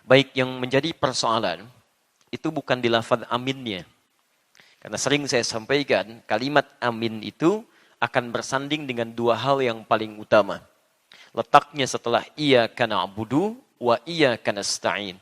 Baik, yang menjadi persoalan itu bukan di lafaz aminnya. Karena sering saya sampaikan, kalimat amin itu akan bersanding dengan dua hal yang paling utama. Letaknya setelah iyyaka na'budu wa iyyaka nasta'in.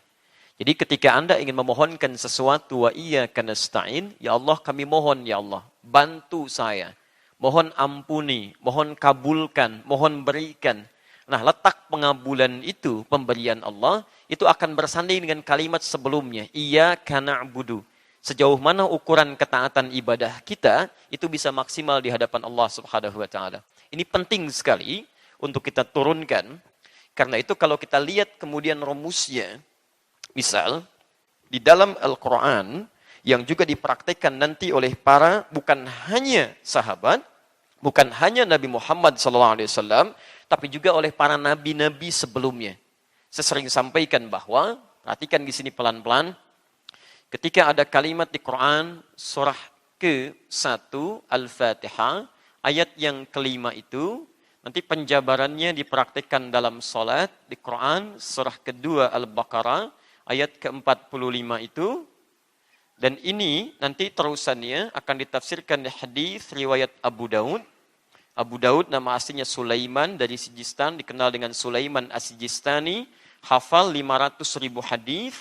Jadi ketika Anda ingin memohonkan sesuatu wa iyyaka nasta'in, ya Allah kami mohon ya Allah, bantu saya. Mohon ampuni, mohon kabulkan, mohon berikan. Nah, letak pengabulan itu, pemberian Allah, itu akan bersanding dengan kalimat sebelumnya. Iyyaka na'budu. Sejauh mana ukuran ketaatan ibadah kita, itu bisa maksimal di hadapan Allah Subhanahu wa ta'ala. Ini penting sekali untuk kita turunkan. Karena itu kalau kita lihat kemudian rumusnya, misal, di dalam Al-Quran, yang juga dipraktikkan nanti oleh para, bukan hanya sahabat, bukan hanya Nabi Muhammad SAW, tapi juga oleh para nabi-nabi sebelumnya. Saya sering sampaikan bahwa, perhatikan di sini pelan-pelan, ketika ada kalimat di Quran, surah ke-1, Al-Fatihah, ayat yang kelima itu, nanti penjabarannya dipraktikkan dalam salat di Quran, surah kedua Al-Baqarah, ayat ke-45 itu, dan ini nanti terusannya akan ditafsirkan di hadis riwayat Abu Daud. Abu Daud nama aslinya Sulaiman dari Sijistan, dikenal dengan Sulaiman As-Sijistani, hafal 500.000 hadis.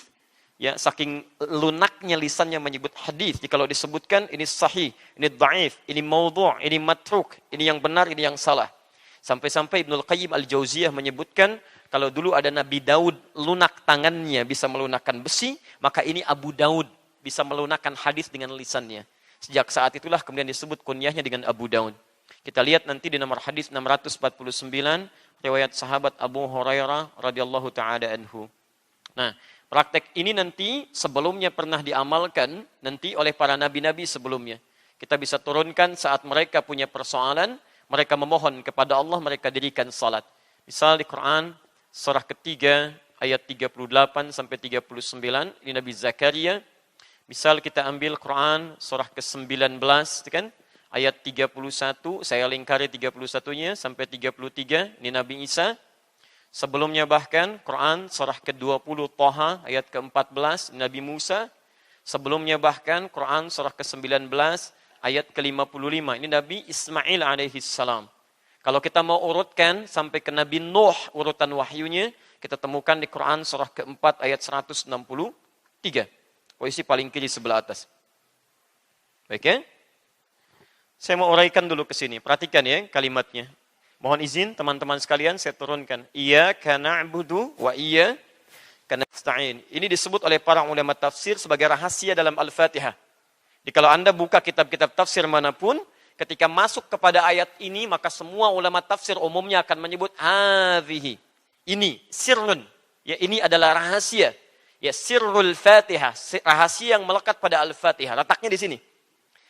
Ya, saking lunaknya lisannya menyebut hadis. Jadi kalau disebutkan ini sahih, ini dhaif, ini maudhu', ini matruk, ini yang benar, ini yang salah. Sampai-sampai Ibnul Qayyim Al-Jauziyah menyebutkan kalau dulu ada Nabi Daud lunak tangannya bisa melunakkan besi, maka ini Abu Daud bisa melunakkan hadis dengan lisannya. Sejak saat itulah kemudian disebut kunyahnya dengan Abu Daud. Kita lihat nanti di nomor hadis 649 riwayat sahabat Abu Hurairah radhiyallahu taala anhu. Nah, praktek ini nanti sebelumnya pernah diamalkan nanti oleh para nabi-nabi sebelumnya. Kita bisa turunkan saat mereka punya persoalan, mereka memohon kepada Allah, mereka dirikan salat. Misal di Quran surah ketiga ayat 38 sampai 39 ini Nabi Zakaria. Misal kita ambil Quran surah ke-19 kan ayat 31, saya lingkari 31-nya sampai 33 ini Nabi Isa. Sebelumnya bahkan Quran surah ke-20 Thaha ayat ke-14 Nabi Musa. Sebelumnya bahkan Quran surah ke-19 ayat ke-55 ini Nabi Ismail alaihi salam. Kalau kita mau urutkan sampai ke Nabi Nuh urutan wahyunya, kita temukan di Quran surah ke-4 ayat 163. Posisi paling kiri sebelah atas. Baik ya? Saya mau uraikan dulu ke sini. Perhatikan ya kalimatnya. Mohon izin teman-teman sekalian saya turunkan. Iyyaka na'budu wa iyyaka nasta'in. Ini disebut oleh para ulama tafsir sebagai rahasia dalam Al-Fatihah. Jadi kalau Anda buka kitab-kitab tafsir manapun, ketika masuk kepada ayat ini, maka semua ulama tafsir umumnya akan menyebut hadhihi. Ini sirrun. Ya, ini adalah rahasia. Ya, sirrul Fatihah, rahasia yang melekat pada Al-Fatihah. Letaknya di sini.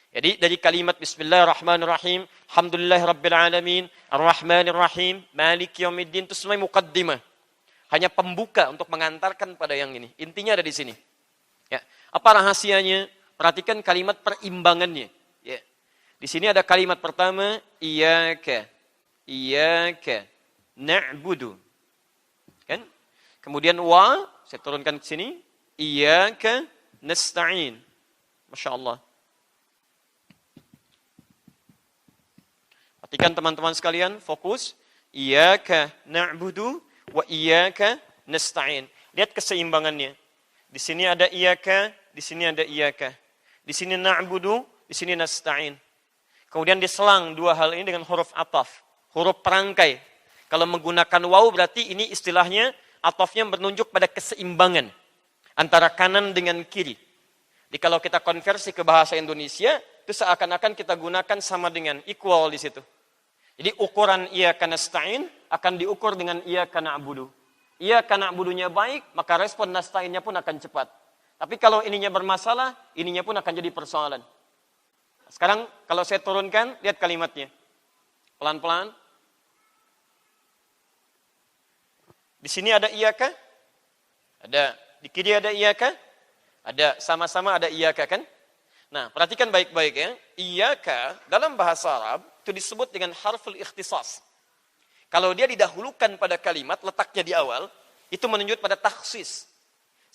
Jadi dari kalimat Bismillahirrahmanirrahim, Alhamdulillahirabbil alamin, Arrahmanirrahim, Maliki yaumiddin, itu semua muqaddimah. Hanya pembuka untuk mengantarkan pada yang ini. Intinya ada di sini. Ya, apa rahasianya? Perhatikan kalimat perimbangannya. Ya. Di sini ada kalimat pertama, iyyaka na'budu. Kan? Kemudian wa, saya turunkan ke sini, iyyaka nasta'in. Masya Allah. Perhatikan teman-teman sekalian, fokus. Iyyaka na'budu wa iyyaka nasta'in. Lihat keseimbangannya. Di sini ada iyyaka, di sini ada iyyaka. Di sini na'budu, di sini nasta'in. Kemudian diselang dua hal ini dengan huruf ataf, huruf perangkai. Kalau menggunakan waw berarti ini istilahnya atafnya menunjuk pada keseimbangan antara kanan dengan kiri. Jadi kalau kita konversi ke bahasa Indonesia, itu seakan-akan kita gunakan sama dengan equal di situ. Jadi ukuran iyyaka nasta'in akan diukur dengan iyyaka na'budu. Iyyaka na'budunya baik, maka respon nasta'innya pun akan cepat. Tapi kalau ininya bermasalah, ininya pun akan jadi persoalan. Sekarang kalau saya turunkan, lihat kalimatnya. Pelan-pelan. Di sini ada iyyaka? Ada. Di kiri ada iyyaka? Ada. Sama-sama ada iyyaka kan? Nah, perhatikan baik-baik ya. Iyyaka dalam bahasa Arab itu disebut dengan harful ikhtisas. Kalau dia didahulukan pada kalimat, letaknya di awal, itu menunjuk pada takhsis.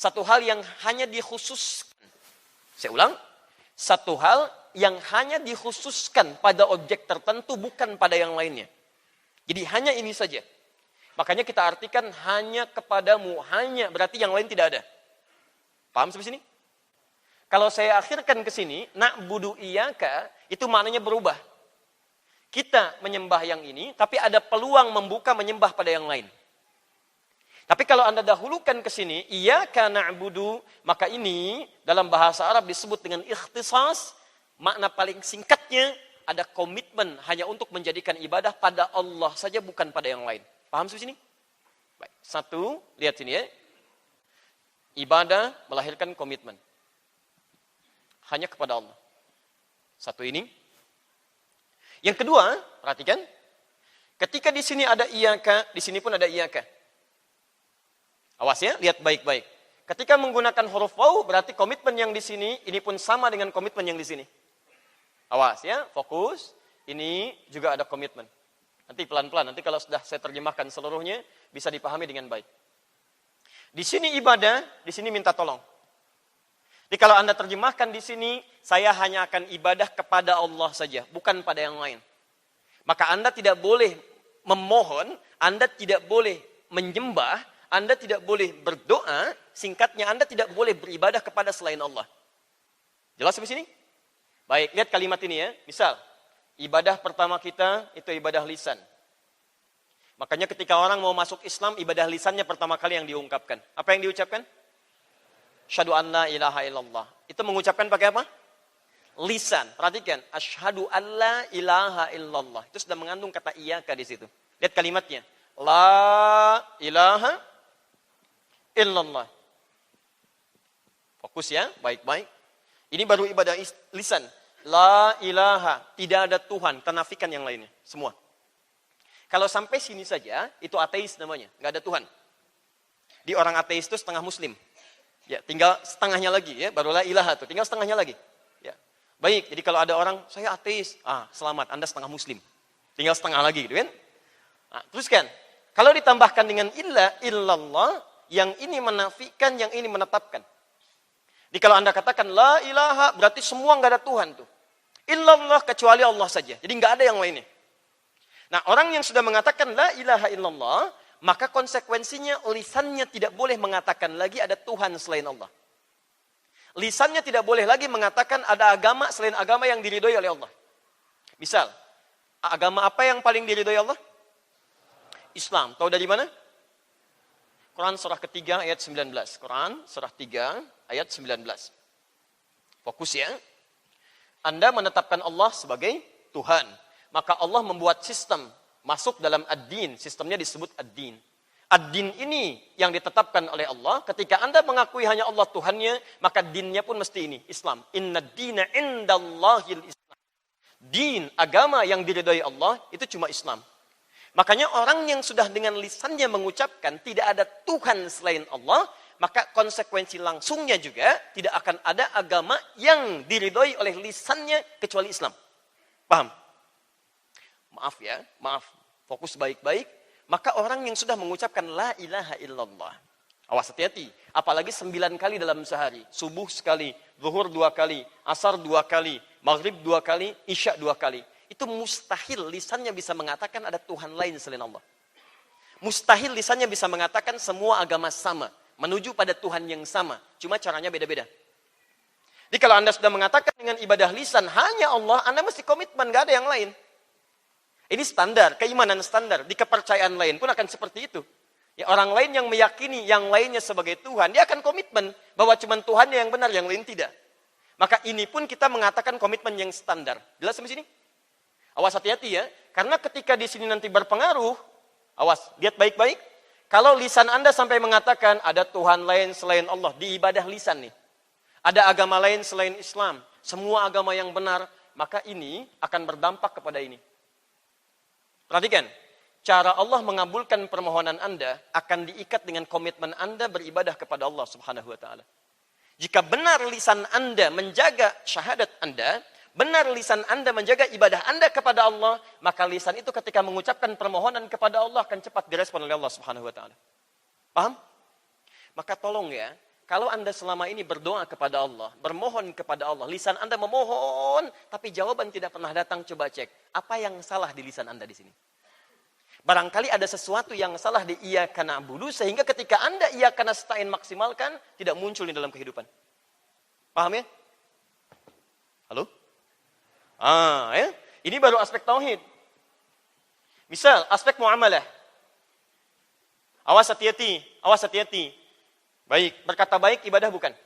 Satu hal yang hanya dikhususkan. Saya ulang, satu hal yang hanya dikhususkan pada objek tertentu, bukan pada yang lainnya. Jadi hanya ini saja. Makanya kita artikan hanya kepadamu, hanya berarti yang lain tidak ada. Paham sampai sini? Kalau saya akhirkan ke sini, na'budu iyyaka, itu maknanya berubah. Kita menyembah yang ini, tapi ada peluang membuka menyembah pada yang lain. Tapi kalau Anda dahulukan ke sini, iyyaka na'budu, maka ini dalam bahasa Arab disebut dengan ikhtisas, makna paling singkatnya ada komitmen hanya untuk menjadikan ibadah pada Allah saja, bukan pada yang lain. Paham sampai sini? Baik. Satu, lihat sini ya. Ibadah melahirkan komitmen. Hanya kepada Allah. Satu ini. Yang kedua, perhatikan. Ketika di sini ada iyyaka, di sini pun ada iyyaka. Awas ya, lihat baik-baik. Ketika menggunakan huruf waw, berarti komitmen yang di sini, ini pun sama dengan komitmen yang di sini. Awas ya, fokus. Ini juga ada komitmen. Nanti pelan-pelan, nanti kalau sudah saya terjemahkan seluruhnya, bisa dipahami dengan baik. Di sini ibadah, di sini minta tolong. Jadi kalau Anda terjemahkan di sini, saya hanya akan ibadah kepada Allah saja, bukan pada yang lain. Maka Anda tidak boleh memohon, Anda tidak boleh menyembah, Anda tidak boleh berdoa, singkatnya Anda tidak boleh beribadah kepada selain Allah. Jelas sampai sini? Baik, lihat kalimat ini ya. Misal, ibadah pertama kita itu ibadah lisan. Makanya ketika orang mau masuk Islam, ibadah lisannya pertama kali yang diungkapkan. Apa yang diucapkan? Asyhadu an la ilaha illallah. Itu mengucapkan pakai apa? Lisan. Perhatikan, asyhadu an la ilaha illallah. Itu sudah mengandung kata iyyaka di situ. Lihat kalimatnya. La ilaha illallah. Fokus ya, baik-baik. Ini baru ibadah lisan. La ilaha, tidak ada Tuhan, tenafikan yang lainnya, semua. Kalau sampai sini saja, itu ateis namanya, nggak ada Tuhan. Di orang ateis itu setengah muslim. Ya, tinggal setengahnya lagi ya, baru la ilaha tuh, tinggal setengahnya lagi. Ya. Baik, jadi kalau ada orang, saya ateis, selamat, Anda setengah muslim. Tinggal setengah lagi, gitu kan? Nah, teruskan. Kalau ditambahkan dengan illallah, yang ini menafikan, yang ini menetapkan. Jadi kalau Anda katakan la ilaha, berarti semua nggak ada Tuhan tuh. Illallah, kecuali Allah saja. Jadi nggak ada yang lainnya. Nah, orang yang sudah mengatakan la ilaha illallah, maka konsekuensinya lisannya tidak boleh mengatakan lagi ada Tuhan selain Allah. Lisannya tidak boleh lagi mengatakan ada agama selain agama yang diridhoi oleh Allah. Misal, agama apa yang paling diridhoi Allah? Islam. Tahu dari mana? Quran surah ketiga ayat 19. Quran surah 3 ayat 19. Fokus ya. Anda menetapkan Allah sebagai Tuhan. Maka Allah membuat sistem masuk dalam ad-din. Sistemnya disebut ad-din. Ad-din ini yang ditetapkan oleh Allah. Ketika Anda mengakui hanya Allah Tuhannya, maka dinnya pun mesti ini, Islam. Inna dina indallahil Islam. Din, agama yang diridhai Allah, itu cuma Islam. Makanya orang yang sudah dengan lisannya mengucapkan tidak ada Tuhan selain Allah, maka konsekuensi langsungnya juga tidak akan ada agama yang diridhoi oleh lisannya kecuali Islam. Paham? Maaf ya, maaf. Fokus baik-baik. Maka orang yang sudah mengucapkan la ilaha illallah. Awas hati-hati. Apalagi 9 kali dalam sehari. Subuh sekali, zuhur 2 kali, asar 2 kali, maghrib 2 kali, isya 2 kali. Itu mustahil lisannya bisa mengatakan ada Tuhan lain selain Allah. Mustahil lisannya bisa mengatakan semua agama sama. Menuju pada Tuhan yang sama. Cuma caranya beda-beda. Jadi kalau Anda sudah mengatakan dengan ibadah lisan hanya Allah, Anda mesti komitmen, gak ada yang lain. Ini standar, keimanan standar. Di kepercayaan lain pun akan seperti itu. Ya, orang lain yang meyakini yang lainnya sebagai Tuhan, dia akan komitmen bahwa cuma Tuhannya yang benar, yang lain tidak. Maka ini pun kita mengatakan komitmen yang standar. Jelas sampai sini? Awas hati-hati ya. Karena ketika di sini nanti berpengaruh, awas, lihat baik-baik. Kalau lisan Anda sampai mengatakan ada Tuhan lain selain Allah, di ibadah lisan nih. Ada agama lain selain Islam, semua agama yang benar, maka ini akan berdampak kepada ini. Perhatikan, cara Allah mengabulkan permohonan Anda akan diikat dengan komitmen Anda beribadah kepada Allah Subhanahu wa taala. Jika benar lisan Anda menjaga syahadat Anda, benar lisan Anda menjaga ibadah Anda kepada Allah, maka lisan itu ketika mengucapkan permohonan kepada Allah akan cepat direspon oleh Allah Subhanahu wa taala. Paham? Maka tolong ya, Kalau Anda selama ini berdoa kepada Allah, bermohon kepada Allah, lisan Anda memohon, tapi jawaban tidak pernah datang, coba cek. Apa yang salah di lisan Anda di sini? Barangkali ada sesuatu yang salah di iyyaka na'budu, sehingga ketika Anda iyyaka nasta'in maksimalkan, tidak muncul di dalam kehidupan. Paham ya? Halo? Ya. Ini baru aspek tauhid. Misal, aspek muamalah. Awas hati-hati, awas hati-hati. Baik, berkata baik ibadah bukan?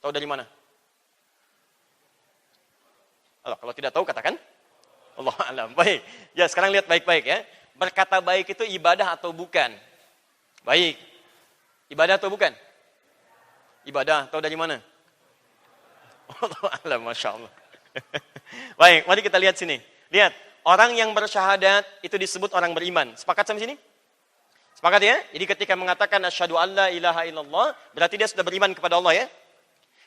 Tahu dari mana? Kalau tidak tahu katakan. Allah alam. Baik. Ya, sekarang lihat baik-baik ya. Berkata baik itu ibadah atau bukan? Baik. Ibadah atau bukan? Ibadah. Tahu dari mana? Allah alam, Masya Allah. Baik, mari kita lihat sini. Lihat, orang yang bersyahadat itu disebut orang beriman. Sepakat sampai sini? Sepakat ya? Jadi ketika mengatakan asyhadu alla ilaha illallah, berarti dia sudah beriman kepada Allah ya.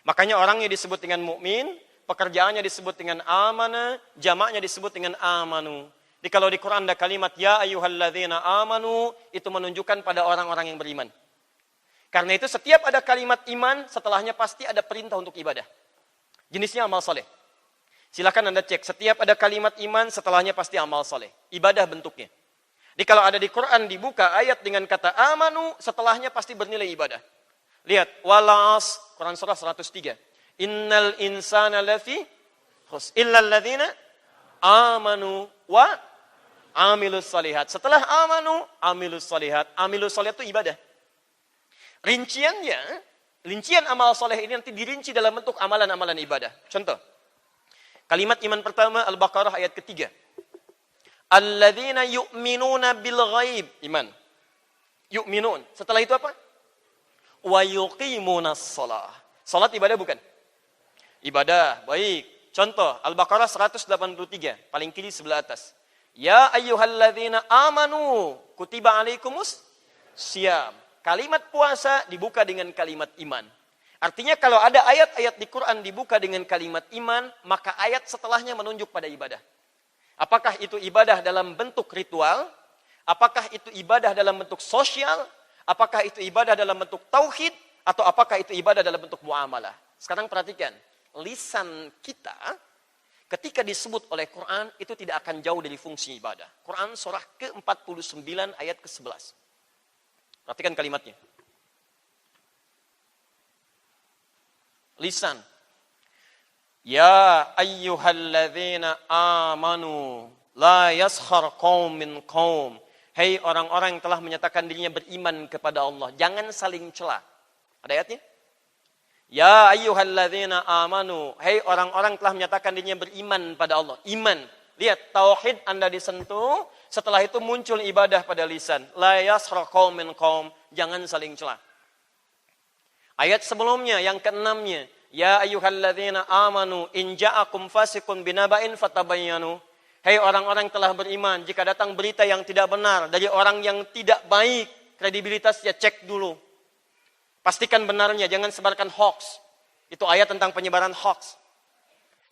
Makanya orangnya disebut dengan mukmin. Pekerjaannya disebut dengan amana, jamaknya disebut dengan amanu. Jadi kalau di Quran ada kalimat ya ayyuhalladzina amanu, itu menunjukkan pada orang-orang yang beriman. Karena itu setiap ada kalimat iman, setelahnya pasti ada perintah untuk ibadah. Jenisnya amal soleh. Silakan Anda cek, setiap ada kalimat iman, setelahnya pasti amal soleh. Ibadah bentuknya. Jadi kalau ada di Quran dibuka ayat dengan kata amanu, setelahnya pasti bernilai ibadah. Lihat, walas, Quran surah 103. Innal insana lafi khusr illa alladzina amanu wa amilus solihat. Setelah amanu, amilus solihat. Amilus solihat itu ibadah. Rincian amal soleh ini nanti dirinci dalam bentuk amalan-amalan ibadah. Contoh, kalimat iman pertama Al-Baqarah ayat ketiga. Alladzina yu'minuna bil ghaib. Iman. Yu'minun. Setelah itu apa? Wa yuqimunas shalah. Salat ibadah bukan? Ibadah, baik. Contoh, Al-Baqarah 183, paling kiri sebelah atas. Ya ayyuhalladzina amanu, kutiba alaikumus siyam. Kalimat puasa dibuka dengan kalimat iman. Artinya kalau ada ayat-ayat di Quran dibuka dengan kalimat iman, maka ayat setelahnya menunjuk pada ibadah. Apakah itu ibadah dalam bentuk ritual? Apakah itu ibadah dalam bentuk sosial? Apakah itu ibadah dalam bentuk tauhid? Atau apakah itu ibadah dalam bentuk muamalah? Sekarang perhatikan. Lisan kita ketika disebut oleh Quran itu tidak akan jauh dari fungsi ibadah. Quran surah ke-49 ayat ke-11. Perhatikan kalimatnya. Lisan. Ya ayyuhalladzina amanu la yaskhar qaum min qaum. Hei orang-orang yang telah menyatakan dirinya beriman kepada Allah, jangan saling cela. Ada ayatnya? Ya ayyuhalladzina amanu, hei orang-orang telah menyatakan dirinya beriman pada Allah. Iman. Lihat, tauhid Anda disentuh, setelah itu muncul ibadah pada lisan. La yaskhar qaum min qaum, jangan saling cela. Ayat sebelumnya yang keenamnya, ya ayyuhalladzina amanu in ja'akum fasiqun binaba'in fatabayyanu. Hei orang-orang telah beriman, jika datang berita yang tidak benar dari orang yang tidak baik, kredibilitasnya cek dulu. Pastikan benarnya, jangan sebarkan hoax. Itu ayat tentang penyebaran hoax.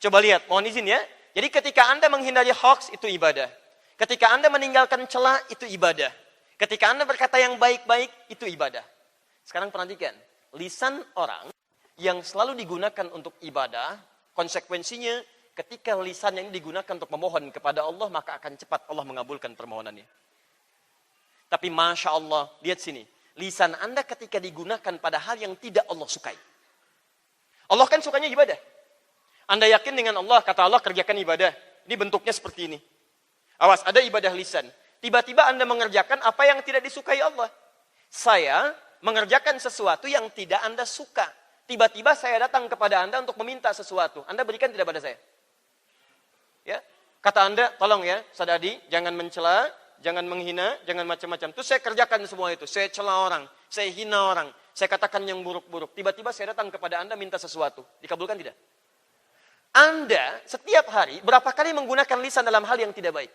Coba lihat, mohon izin ya. Jadi ketika Anda menghindari hoax, itu ibadah. Ketika Anda meninggalkan celah, itu ibadah. Ketika Anda berkata yang baik-baik, itu ibadah. Sekarang perhatikan, lisan orang yang selalu digunakan untuk ibadah, konsekuensinya ketika lisan yang digunakan untuk memohon kepada Allah, maka akan cepat Allah mengabulkan permohonannya. Tapi Masya Allah, lihat sini. Lisan Anda ketika digunakan pada hal yang tidak Allah sukai. Allah kan sukanya ibadah. Anda yakin dengan Allah, kata Allah kerjakan ibadah. Ini bentuknya seperti ini. Awas, ada ibadah lisan. Tiba-tiba Anda mengerjakan apa yang tidak disukai Allah. Saya mengerjakan sesuatu yang tidak Anda suka. Tiba-tiba saya datang kepada Anda untuk meminta sesuatu. Anda berikan tidak pada saya? Ya, kata Anda, tolong ya, Sadadi, jangan mencela, jangan menghina, jangan macam-macam. Terus saya kerjakan semua itu. Saya cela orang, saya hina orang, saya katakan yang buruk-buruk. Tiba-tiba saya datang kepada Anda minta sesuatu. Dikabulkan tidak? Anda setiap hari berapa kali menggunakan lisan dalam hal yang tidak baik?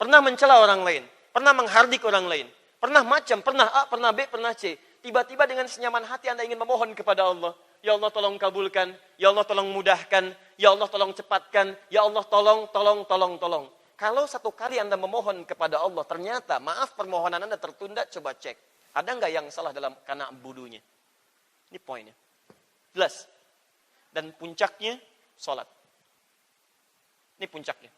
Pernah mencela orang lain, pernah menghardik orang lain, pernah macam, pernah A, pernah B, pernah C. Tiba-tiba dengan senyaman hati Anda ingin memohon kepada Allah. Ya Allah tolong kabulkan, Ya Allah tolong mudahkan, Ya Allah tolong cepatkan, Ya Allah tolong. Kalau satu kali Anda memohon kepada Allah, ternyata maaf permohonan Anda tertunda, coba cek. Ada nggak yang salah dalam kana budunya? Ini poinnya. Jelas. Dan puncaknya sholat. Ini puncaknya.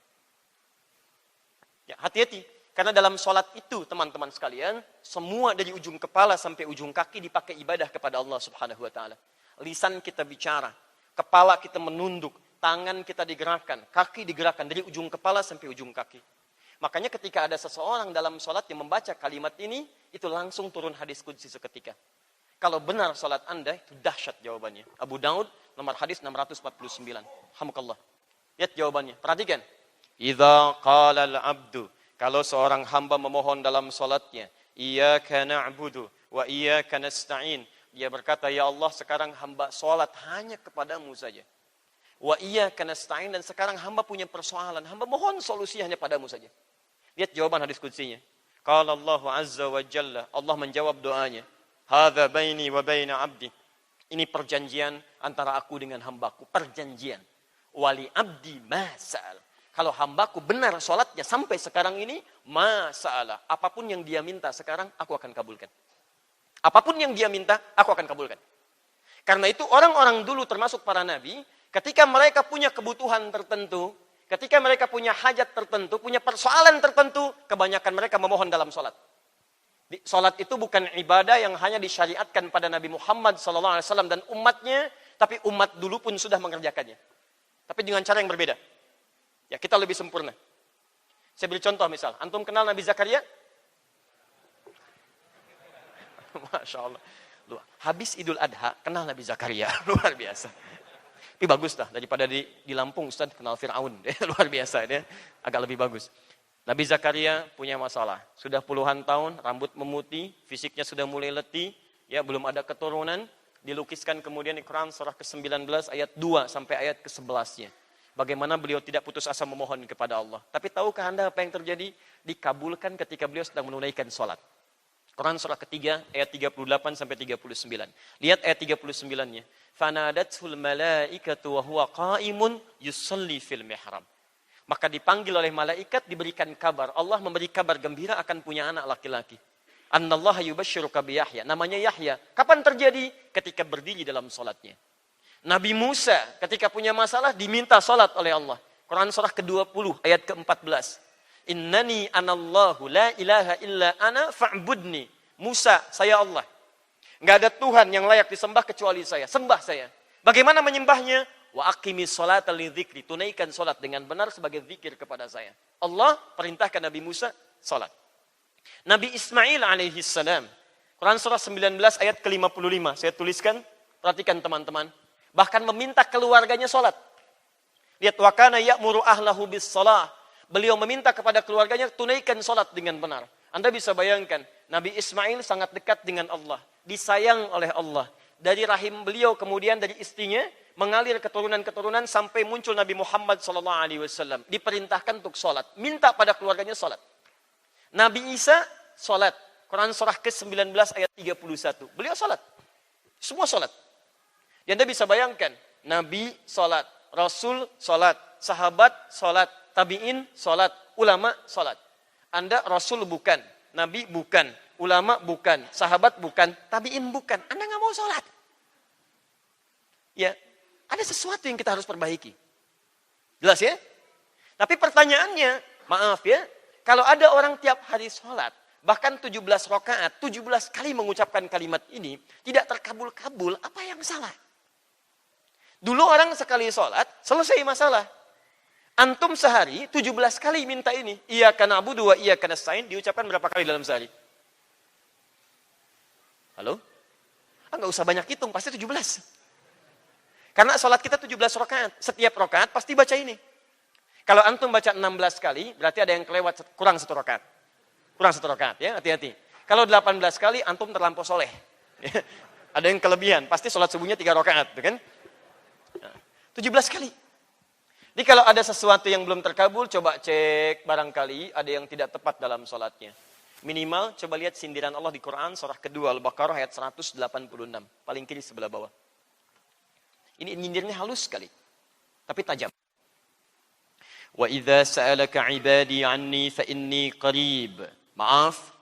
Ya, hati-hati. Karena dalam sholat itu, teman-teman sekalian, semua dari ujung kepala sampai ujung kaki dipakai ibadah kepada Allah Subhanahu wa Ta'ala. Lisan kita bicara, kepala kita menunduk, tangan kita digerakkan, kaki digerakkan dari ujung kepala sampai ujung kaki. Makanya ketika ada seseorang dalam sholat yang membaca kalimat ini, itu langsung turun hadis qudsi seketika. Kalau benar sholat Anda, itu dahsyat jawabannya. Abu Daud, nomor hadis 649. Alhamdulillah. Lihat jawabannya. Perhatikan. Idza qala al-abdu. Kalau seorang hamba memohon dalam sholatnya, iyyaka na'budu wa iyyaka nasta'in. Dia berkata, ya Allah, sekarang hamba sholat hanya kepadamu saja. Wa iyyaka nasta'in, dan sekarang hamba punya persoalan. Hamba mohon solusi hanya padamu saja. Lihat jawaban hadis qudsinya. Qala Allah azza wa jalla. Allah menjawab doanya. Hadza baini wa baina 'abdi. Ini perjanjian antara aku dengan hambaku. Perjanjian. Wali 'abdi ma sa'al. Kalau hambaku benar sholatnya sampai sekarang ini, masalah. Apapun yang dia minta sekarang, aku akan kabulkan. Apapun yang dia minta, aku akan kabulkan. Karena itu orang-orang dulu termasuk para nabi, ketika mereka punya kebutuhan tertentu, ketika mereka punya hajat tertentu, punya persoalan tertentu, kebanyakan mereka memohon dalam sholat. Sholat itu bukan ibadah yang hanya disyariatkan pada Nabi Muhammad SAW dan umatnya, tapi umat dulu pun sudah mengerjakannya. Tapi dengan cara yang berbeda. Ya, kita lebih sempurna. Saya beri contoh misal. Antum kenal Nabi Zakaria? Masya Allah. Habis Idul Adha, kenal Nabi Zakaria. Luar biasa. Tapi bagus lah. Daripada di Lampung, Ustaz kenal Fir'aun. Luar biasa. Dia agak lebih bagus. Nabi Zakaria punya masalah. Sudah puluhan tahun, rambut memutih, fisiknya sudah mulai letih, ya belum ada keturunan. Dilukiskan kemudian di Quran surah ke-19 ayat 2 sampai ayat ke-11-nya. Bagaimana beliau tidak putus asa memohon kepada Allah. Tapi tahukah Anda apa yang terjadi? Dikabulkan ketika beliau sedang menunaikan sholat. Quran surah ketiga ayat 38 sampai 39. Lihat ayat 39-nya. Fanadatul malaikatu wa huwa qa'imun yusalli fil mihrab. Maka dipanggil oleh malaikat, diberikan kabar. Allah memberi kabar gembira akan punya anak laki-laki. Annallaha yubashshiruka bi Yahya. Namanya Yahya. Kapan terjadi? Ketika berdiri dalam sholatnya. Nabi Musa ketika punya masalah diminta salat oleh Allah. Quran surah ke-20 ayat ke-14. Innani anallahu la ilaha illa ana fa'budni. Musa, saya Allah. Enggak ada Tuhan yang layak disembah kecuali saya. Sembah saya. Bagaimana menyembahnya? Wa aqimis sholata lidzikri. Tunaikan salat dengan benar sebagai zikir kepada saya. Allah perintahkan Nabi Musa salat. Nabi Ismail alaihi salam. Quran surah 19 ayat ke-55. Saya tuliskan, perhatikan teman-teman. Bahkan meminta keluarganya sholat. Lihat, wa kana ya'muru ahlahu bis shalah. Beliau meminta kepada keluarganya tunaikan sholat dengan benar. Anda bisa bayangkan, Nabi Ismail sangat dekat dengan Allah. Disayang oleh Allah. Dari rahim beliau kemudian dari istrinya mengalir keturunan-keturunan sampai muncul Nabi Muhammad SAW. Diperintahkan untuk sholat. Minta pada keluarganya sholat. Nabi Isa sholat. Quran surah ke-19 ayat 31. Beliau sholat. Semua sholat. Dan Anda bisa bayangkan, Nabi sholat, Rasul sholat, sahabat sholat, tabi'in sholat, ulama sholat. Anda Rasul bukan, Nabi bukan, ulama bukan, sahabat bukan, tabi'in bukan. Anda nggak mau sholat. Ya, ada sesuatu yang kita harus perbaiki. Jelas ya? Tapi pertanyaannya, maaf ya, kalau ada orang tiap hari sholat, bahkan 17 rakaat, 17 kali mengucapkan kalimat ini, tidak terkabul-kabul, apa yang salah? Dulu orang sekali sholat, selesai masalah. Antum sehari 17 kali minta ini. Iyyaka na'budu wa iyyaka nasta'in diucapkan berapa kali dalam sehari? Halo? Enggak usah banyak hitung, pasti 17. Karena sholat kita 17 rakaat. Setiap rakaat pasti baca ini. Kalau antum baca 16 kali, berarti ada yang kelewat kurang 1 rakaat. Kurang 1 rakaat ya, hati-hati. Kalau 18 kali antum terlampau soleh. Ada yang kelebihan, pasti sholat subuhnya 3 rakaat, kan? 17 kali. Jadi kalau ada sesuatu yang belum terkabul, coba cek barangkali ada yang tidak tepat dalam sholatnya. Minimal coba lihat sindiran Allah di Quran surah kedua Al-Baqarah ayat 186. Paling kiri sebelah bawah. Ini nyindirnya halus sekali. Tapi tajam. Wa idza sa'alaka 'ibadi 'anni fa inni qarib. Maaf.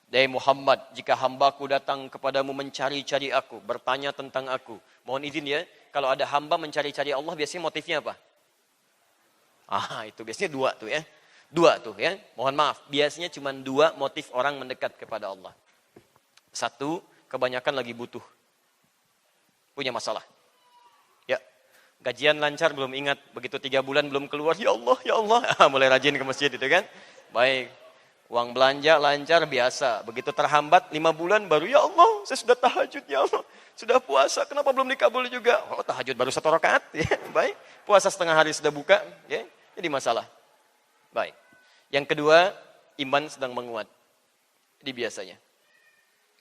Hai Muhammad, jika hambaku datang kepadamu mencari-cari aku, bertanya tentang aku. Mohon izin ya, kalau ada hamba mencari-cari Allah, biasanya motifnya apa? Itu biasanya dua tuh ya. Dua tuh ya. Mohon maaf, biasanya cuma dua motif orang mendekat kepada Allah. Satu, kebanyakan lagi butuh. Punya masalah. Ya, gajian lancar belum ingat, begitu 3 bulan belum keluar, ya Allah, mulai rajin ke masjid itu kan. Baik, uang belanja lancar biasa, begitu terhambat 5 bulan baru, ya Allah, saya sudah tahajud, ya Allah, sudah puasa, kenapa belum dikabul juga? Oh, tahajud baru 1 rakaat, ya, baik, puasa setengah hari sudah buka, ya, jadi masalah. Baik, yang kedua, iman sedang menguat, jadi biasanya.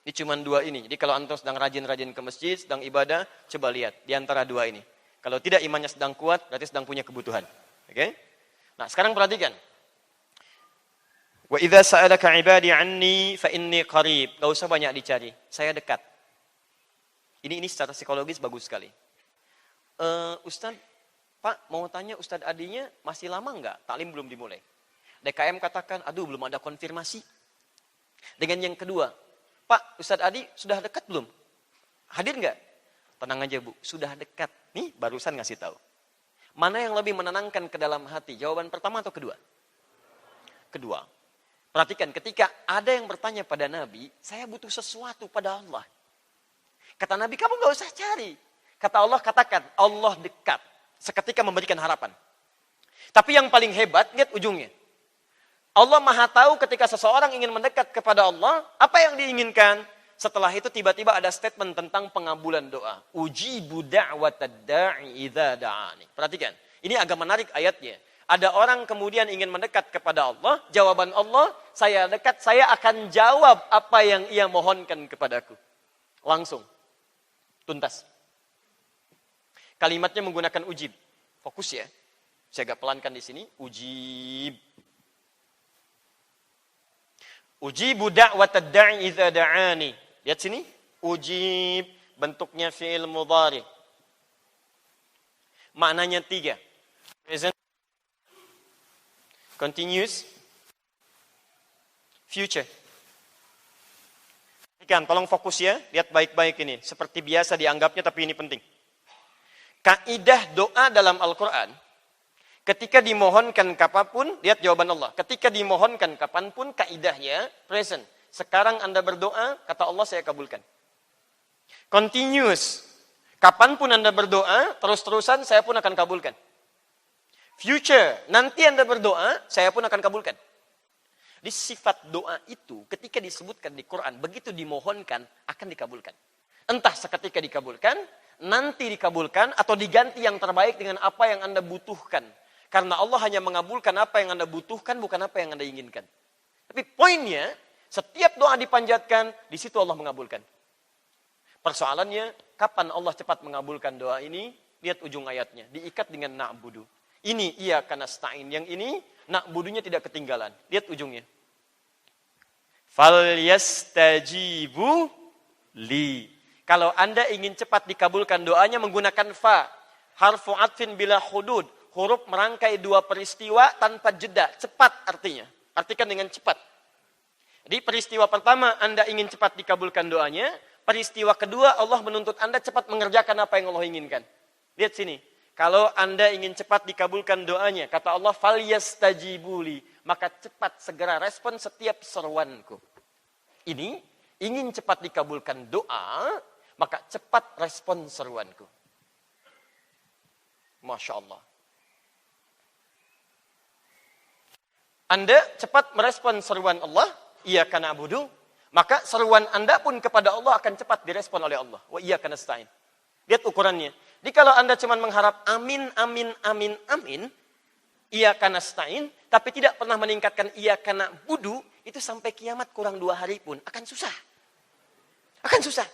Ini cuma 2 ini. Jadi kalau antum sedang rajin-rajin ke masjid, sedang ibadah, coba lihat di antara 2 ini. Kalau tidak imannya sedang kuat, berarti sedang punya kebutuhan. Oke? Nah, sekarang perhatikan. Wa idza sa'alaka 'ibadi 'anni fa inni qarib. Enggak usah banyak dicari. Saya dekat. Ini secara psikologis bagus sekali. Ustaz, Pak, mau tanya Ustaz Adinya masih lama enggak? Taklim belum dimulai. DKM katakan, aduh belum ada konfirmasi. Dengan yang kedua, Pak, Ustaz Adi sudah dekat belum? Hadir nggak? Tenang aja Bu, sudah dekat. Nih, barusan ngasih tahu. Mana yang lebih menenangkan ke dalam hati? Jawaban pertama atau kedua? Kedua. Perhatikan, ketika ada yang bertanya pada Nabi, saya butuh sesuatu pada Allah. Kata Nabi, kamu nggak usah cari. Kata Allah, katakan, Allah dekat. Seketika memberikan harapan. Tapi yang paling hebat, lihat ujungnya. Allah Maha tahu ketika seseorang ingin mendekat kepada Allah, apa yang diinginkan? Setelah itu tiba-tiba ada statement tentang pengabulan doa. Ujibu da'watad da'i idza da'ani. Perhatikan, ini agak menarik ayatnya. Ada orang kemudian ingin mendekat kepada Allah, jawaban Allah, saya dekat, saya akan jawab apa yang ia mohonkan kepadaku. Langsung. Tuntas. Kalimatnya menggunakan ujib. Fokus ya. Saya agak pelankan di sini. Ujib. Ujibu da'watad da'i idza da'ani. Lihat sini. Ujib. Bentuknya fi'il mudhari. Maknanya 3. Present. Continuous. Future. Ikan, tolong fokus ya. Lihat baik-baik ini. Seperti biasa dianggapnya tapi ini penting. Kaidah doa dalam Al-Quran. Ketika dimohonkan kapanpun, lihat jawaban Allah. Ketika dimohonkan kapanpun, kaidahnya present. Sekarang Anda berdoa, kata Allah saya kabulkan. Continuous. Kapanpun Anda berdoa, terus-terusan saya pun akan kabulkan. Future. Nanti Anda berdoa, saya pun akan kabulkan. Di sifat doa itu, ketika disebutkan di Quran, begitu dimohonkan, akan dikabulkan. Entah seketika dikabulkan, nanti dikabulkan, atau diganti yang terbaik dengan apa yang Anda butuhkan. Karena Allah hanya mengabulkan apa yang Anda butuhkan, bukan apa yang Anda inginkan. Tapi poinnya, setiap doa dipanjatkan, di situ Allah mengabulkan. Persoalannya, kapan Allah cepat mengabulkan doa ini? Lihat ujung ayatnya, diikat dengan na'budu. Ini iyyaka nasta'in, yang ini na'budunya tidak ketinggalan. Lihat ujungnya. Falyastajibu li. Kalau Anda ingin cepat dikabulkan doanya menggunakan fa. Harfu atfin bila hudud. Huruf merangkai 2 peristiwa tanpa jeda. Cepat artinya. Artikan dengan cepat. Jadi peristiwa pertama Anda ingin cepat dikabulkan doanya. Peristiwa kedua Allah menuntut Anda cepat mengerjakan apa yang Allah inginkan. Lihat sini. Kalau Anda ingin cepat dikabulkan doanya. Kata Allah, falyastajibuli. Maka cepat segera respon setiap seruanku. Ini ingin cepat dikabulkan doa. Maka cepat respon seruanku. Masya Allah. Anda cepat merespon seruan Allah, iyyaka na'budu, maka seruan Anda pun kepada Allah akan cepat direspon oleh Allah. Wa iyyaka nasta'in. Lihat ukurannya. Jadi kalau Anda cuma mengharap amin, amin, amin, amin, iyyaka nasta'in, tapi tidak pernah meningkatkan iyyaka na'budu, itu sampai kiamat kurang 2 hari pun akan susah. Akan susah.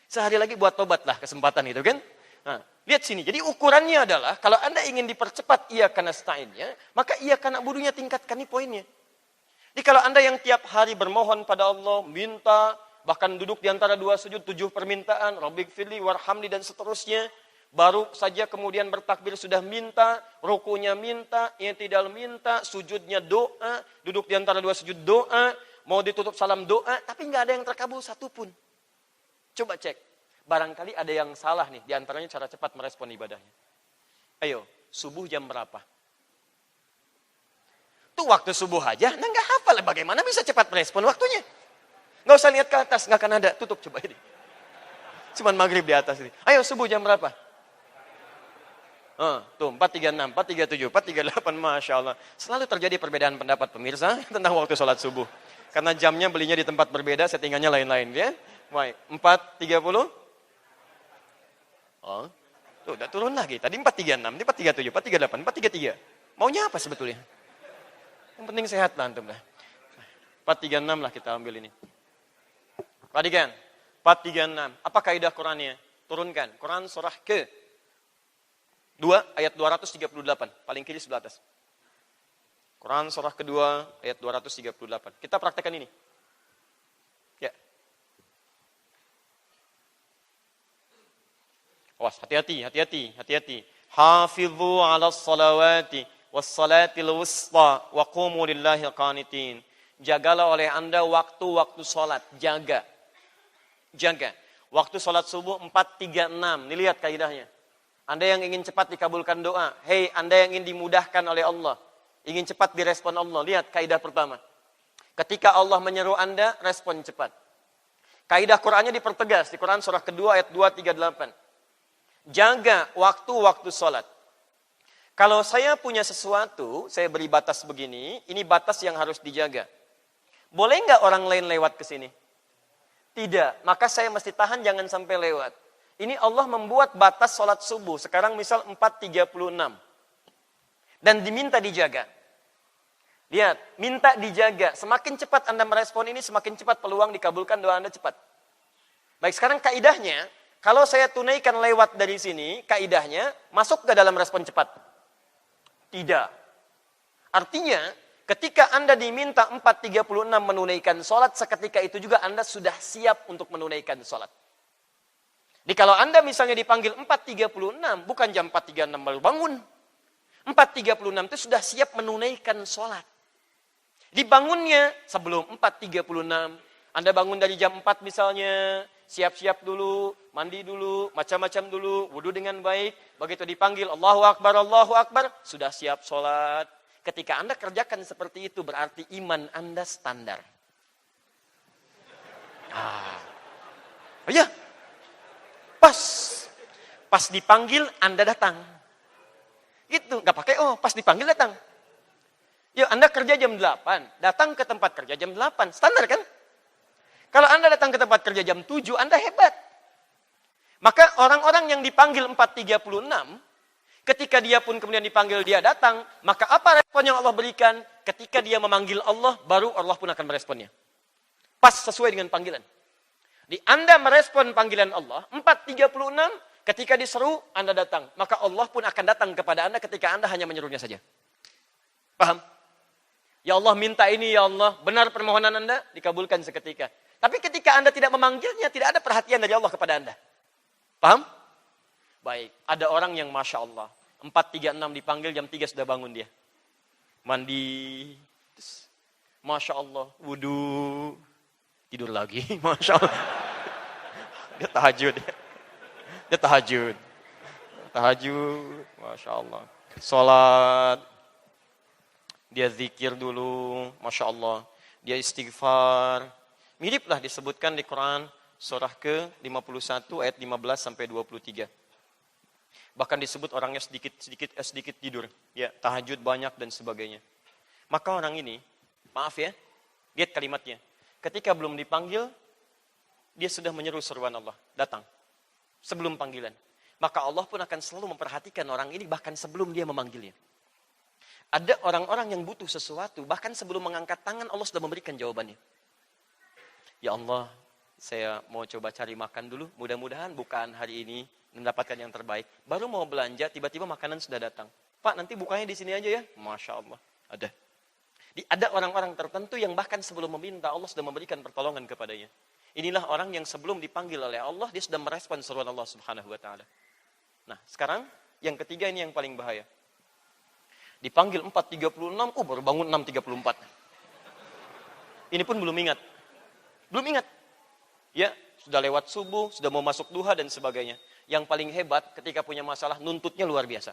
Sehari lagi buat tobatlah kesempatan itu kan. Nah, lihat sini. Jadi ukurannya adalah kalau Anda ingin dipercepat iyyaka nasta'innya, maka iyyaka na'budunya tingkatkan, ini poinnya. Jadi kalau Anda yang tiap hari bermohon pada Allah, minta, bahkan duduk di antara 2 sujud 7 permintaan, Rabbighfirli warhamni dan seterusnya, baru saja kemudian bertakbir sudah minta, rukunya minta, i'tidal minta, sujudnya doa, duduk di antara 2 sujud doa, mau ditutup salam doa, tapi nggak ada yang terkabul satupun. Coba cek. Barangkali ada yang salah nih, diantaranya cara cepat merespon ibadahnya. Ayo, subuh jam berapa? Tuh waktu subuh aja, nah nggak hafal. Bagaimana bisa cepat merespon waktunya? Nggak usah lihat ke atas, nggak akan ada. Tutup coba ini. Cuman maghrib di atas ini. Ayo subuh jam berapa? Tuh 436, 437, 438, Masya Allah. Selalu terjadi perbedaan pendapat pemirsa tentang waktu sholat subuh. Karena jamnya belinya di tempat berbeda, settingannya lain-lain. Ya? Baik, 430. Oh, tuh udah turun lagi. Tadi 436, ini 437, 438, 433. Maunya apa sebetulnya? Yang penting sehat lah antum lah. 436 lah kita ambil ini. Perhatikan, 436. Apa kaidah Qurannya? Turunkan. Quran surah ke 2 ayat 238. Paling kiri sebelah atas. Quran surah kedua ayat 238. Kita praktekkan ini. Ya. Awas, hati-hati. Hafidhu 'alas salawati was salatil wusta wa qumu lillahi qanitin. Jagalah oleh Anda waktu-waktu salat, jaga. Waktu salat subuh 436. Nih lihat kaidahnya. Anda yang ingin cepat dikabulkan doa, hei Anda yang ingin dimudahkan oleh Allah, ingin cepat direspon Allah. Lihat kaidah pertama. Ketika Allah menyeru Anda, respon cepat. Kaidah Qur'annya dipertegas di Quran surah kedua ayat 238. Jaga waktu-waktu sholat. Kalau saya punya sesuatu, saya beri batas begini, ini batas yang harus dijaga. Boleh nggak orang lain lewat ke sini? Tidak, maka saya mesti tahan jangan sampai lewat. Ini Allah membuat batas sholat subuh. Sekarang misal 4.36. Dan diminta dijaga. Lihat, minta dijaga. Semakin cepat Anda merespon ini, semakin cepat peluang dikabulkan doa Anda cepat. Baik, sekarang kaidahnya, kalau saya tunaikan lewat dari sini, kaidahnya, masuk ke dalam respon cepat? Tidak. Artinya, ketika Anda diminta 4.36 menunaikan sholat, seketika itu juga Anda sudah siap untuk menunaikan sholat. Jadi kalau Anda misalnya dipanggil 4.36, bukan jam 4.36 baru bangun. 4.36 itu sudah siap menunaikan sholat. Dibangunnya sebelum 4.36. Anda bangun dari jam 4 misalnya, siap-siap dulu, mandi dulu, macam-macam dulu, wudu dengan baik. Begitu dipanggil Allahu Akbar, sudah siap sholat. Ketika Anda kerjakan seperti itu, berarti iman Anda standar. Ya, pas dipanggil Anda datang. Gitu, nggak pakai pas dipanggil datang. Yuk, Anda kerja jam 8, datang ke tempat kerja jam 8, standar kan? Kalau Anda datang ke tempat kerja jam 7, Anda hebat. Maka orang-orang yang dipanggil 4.36, ketika dia pun kemudian dipanggil dia datang, maka apa respon yang Allah berikan? Ketika dia memanggil Allah, baru Allah pun akan meresponnya. Pas sesuai dengan panggilan. Di Anda merespon panggilan Allah, 4.36, ketika diseru, Anda datang. Maka Allah pun akan datang kepada Anda ketika Anda hanya menyerunya saja. Paham? Ya Allah minta ini, ya Allah. Benar permohonan Anda, dikabulkan seketika. Tapi ketika Anda tidak memanggilnya, tidak ada perhatian dari Allah kepada Anda. Paham? Baik, ada orang yang Masya Allah. 4.36 dipanggil, jam 3 sudah bangun dia. Mandi. Masya Allah, wudu. Tidur lagi, Masya Allah. Dia tahajud. Tahajud, Masya Allah. Salat. Dia zikir dulu, Masya Allah. Dia istighfar. Miriplah disebutkan di Quran surah ke-51 ayat 15 sampai 23. Bahkan disebut orangnya sedikit tidur. Ya, tahajud banyak dan sebagainya. Maka orang ini, maaf ya, lihat kalimatnya. Ketika belum dipanggil, dia sudah menyeru seruan Allah. Datang. Sebelum panggilan. Maka Allah pun akan selalu memperhatikan orang ini bahkan sebelum dia memanggilnya. Ada orang-orang yang butuh sesuatu, bahkan sebelum mengangkat tangan Allah sudah memberikan jawabannya. Ya Allah, saya mau coba cari makan dulu, mudah-mudahan bukaan hari ini mendapatkan yang terbaik. Baru mau belanja, tiba-tiba makanan sudah datang. Pak, nanti bukanya di sini aja ya. Masya Allah, ada. Ada orang-orang tertentu yang bahkan sebelum meminta, Allah sudah memberikan pertolongan kepadanya. Inilah orang yang sebelum dipanggil oleh Allah, dia sudah merespon seruan Allah Subhanahu wa Ta'ala. Nah, sekarang yang ketiga ini yang paling bahaya. Dipanggil 4.36, baru bangun 6.34. Ini pun belum ingat. Belum ingat. Ya, sudah lewat subuh, sudah mau masuk duha dan sebagainya. Yang paling hebat ketika punya masalah, nuntutnya luar biasa.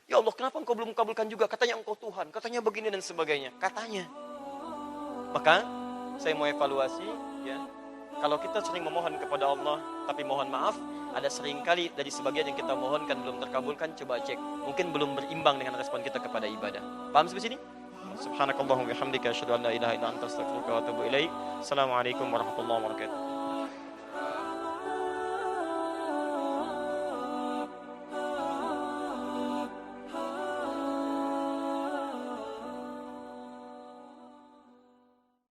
Ya Allah, kenapa engkau belum kabulkan juga? Katanya engkau Tuhan, katanya begini dan sebagainya. Katanya. Maka, saya mau evaluasi, ya. Kalau kita sering memohon kepada Allah, tapi mohon maaf, ada seringkali dari sebagian yang kita mohonkan belum terkabulkan, coba cek. Mungkin belum berimbang dengan respon kita kepada ibadah. Paham sampai sini? Subhanakallahumma bihamdika asyhadu an la ilaha illa anta astaghfiruka wa atubu ilaik. Assalamualaikum warahmatullahi wabarakatuh.